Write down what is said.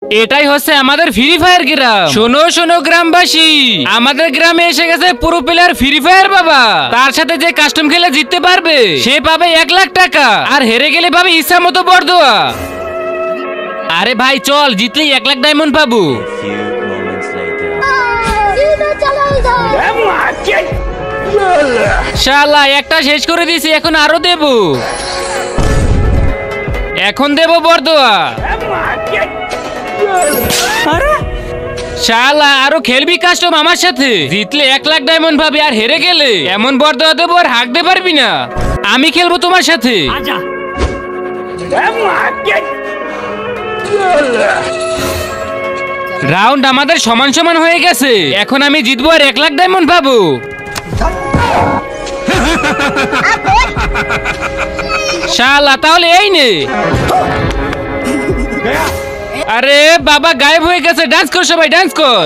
এটাই হচ্ছে আমাদের ফ্রি ফায়ার গ্রাম। শোনো শোনো গ্রামবাসী, আমাদের গ্রামে এসে গেছে পুরো প্লেয়ার ফ্রি ফায়ার বাবা। তার সাথে যে কাস্টম খেলে জিততে পারবে সে পাবে 1 লাখ টাকা, আর হেরে গেলে পাবে ইচ্ছা মতো বরদোয়া। আরে ভাই চল, জিতলেই 1 লাখ ডায়মন্ড পাবো। শালা একটা শেষ করে দিয়েছি, এখন আরো দেব। এখন দেব বরদোয়া। শালা আরো খেলবি কাস্টম আমার সাথে, জিতলে 1 লাখ ডায়মন্ড পাবি, আর হেরে গেলে এমন বরদোয়া দেবো আর হাঁকতে পারবি না। আমি খেলবো তোমার সাথে। রাউন্ড আমাদের সমান সমান হয়ে গেছে, এখন আমি জিতবো আর 1 লাখ ডায়মন্ড পাবো। শালা তাহলে এই নে। আরে বাবা গায়েব হয়ে গেছে, ডান্স কর সবাই, ডান্স কর।